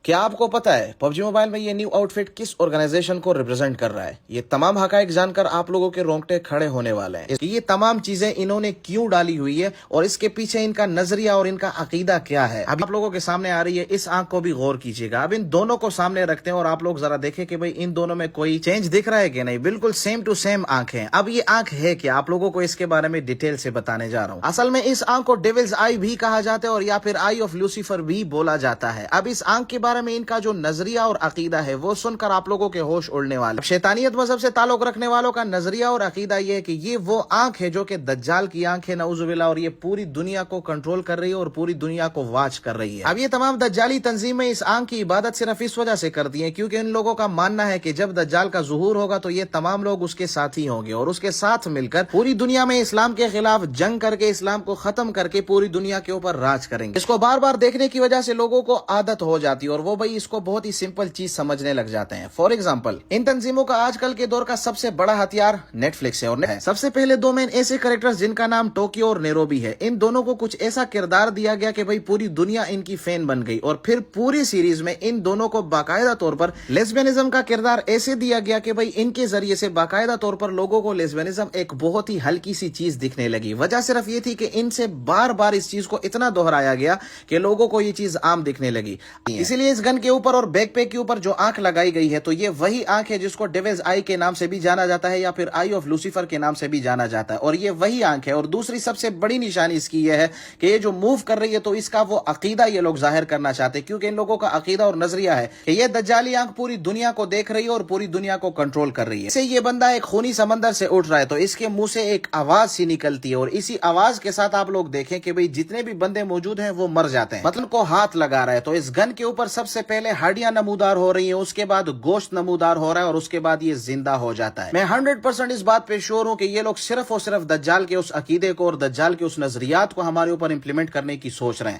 کیا آپ کو پتا ہے پبجی موبائل میں یہ نیو آؤٹ فٹ کس آرگنائزیشن کو ریپرزینٹ کر رہا ہے؟ یہ تمام حقائق جان کر آپ لوگوں کے رونگٹے کھڑے ہونے والے ہیں کہ یہ تمام چیزیں انہوں نے کیوں ڈالی ہوئی ہے اور اس کے پیچھے ان کا نظریہ اور ان کا عقیدہ کیا ہے۔ اب آپ لوگوں کے سامنے آ رہی ہے، اس آنکھ کو بھی غور کیجیے گا۔ اب ان دونوں کو سامنے رکھتے ہیں اور آپ لوگ ذرا دیکھیں کہ بھئی ان دونوں میں کوئی چینج دکھ رہا ہے کہ نہیں۔ بالکل سیم ٹو سیم آنکھ ہے۔ اب یہ آنکھ ہے کہ آپ لوگوں کو اس کے بارے میں ڈیٹیل سے بتانے جا رہا ہوں۔ اصل میں اس آنکھ کو ڈیولز آئی بھی کہا جاتا ہے اور یا پھر آئی آف لوسیفر بھی بولا جاتا ہے۔ اب اس آنکھ کے بارے میں ان کا جو نظریہ اور عقیدہ ہے وہ سن کر آپ لوگوں کے ہوش اڑنے والے۔ شیطانیت مذہب سے تعلق رکھنے والوں کا نظریہ اور عقیدہ یہ ہے کہ یہ وہ آنکھ ہے جو کہ دجال کی آنکھ ہے، نعوذ باللہ، اور یہ پوری دنیا کو کنٹرول کر رہی ہے اور پوری دنیا کو واچ کر رہی ہے۔ اب یہ تمام دجالی تنظیمیں اس آنکھ کی عبادت صرف اس وجہ سے کرتی ہیں کیونکہ ان لوگوں کا ماننا ہے کہ جب دجال کا ظہور ہوگا تو یہ تمام لوگ اس کے ساتھی ہوں گے اور اس کے ساتھ مل کر پوری دنیا میں اسلام کے خلاف جنگ کر کے اسلام کو ختم کر کے پوری دنیا کے اوپر راج کریں گے۔ اس کو بار بار دیکھنے کی وجہ سے لوگوں کو عادت ہو جاتی ہے اور وہ بھائی اس کو بہت ہی سمپل چیز سمجھنے لگ جاتے ہیں۔ فار ایگزامپل، ان تنظیموں کا آج کل کے دور کا سب سے بڑا ہتھیار نیٹ فلکس ہے اور سب سے پہلے دو مین ایسے کریکٹرز جن کا نام ٹوکیو اور نیروبی ہے، ان دونوں کو کچھ ایسا کردار دیا گیا کہ بھئی پوری دنیا ان کی فین بن گئی اور پھر پوری سیریز میں ان دونوں کو باقاعدہ طور پر لیسبینزم کا کردار ایسے دیا گیا کہ بھئی ان کے ذریعے سے باقاعدہ طور پر لوگوں کو لیسبینزم ایک بہت ہی ہلکی سی چیز دکھنے لگی۔ وجہ صرف یہ تھی کہ ان سے بار بار اس چیز کو اتنا دہرایا گیا کہ لوگوں کو یہ چیز عام دکھنے لگی۔ اسی لیے اس گن کے اوپر اور بیک پیک کے اوپر جو آنکھ لگائی گئی ہے تو یہ وہی آنکھ ہے جس کو ڈیولز آئی کے نام سے بھی جانا جاتا ہے یا پھر آئی آف لوسیفر کے نام سے بھی جانا جاتا ہے، اور یہ وہی آنکھ ہے۔ اور دوسری سب سے بڑی نشانی اس کی یہ ہے کہ یہ جو موو کر رہی ہے تو اس کا وہ عقیدہ یہ لوگ ظاہر کرنا چاہتے ہیں کیونکہ ان لوگوں کا عقیدہ اور نظریہ ہے کہ یہ دجالی آنکھ پوری دنیا کو دیکھ رہی ہے اور پوری دنیا کو کنٹرول کر رہی ہے۔ اسے یہ بندہ ایک خونی سمندر سے اٹھ رہا ہے تو اس کے منہ سے ایک آواز سی نکلتی ہے اور اسی آواز کے ساتھ آپ لوگ دیکھیں کہ بھئی جتنے بھی بندے موجود ہیں وہ مر جاتے ہیں، مطلب کو ہاتھ لگا رہا ہے۔ تو اس گن کے اوپر سب سے پہلے ہڈیاں نمودار ہو رہی ہیں، اس کے بعد گوشت نمودار ہو رہا ہے اور اس کے بعد یہ زندہ ہو جاتا ہے۔ میں 100% اس بات پہ شور ہوں کہ یہ لوگ صرف اور صرف دجال کے اس عقیدے کو اور دجال کے اس نظریات کو ہمارے اوپر امپلیمنٹ کرنے کی سوچ رہے ہیں۔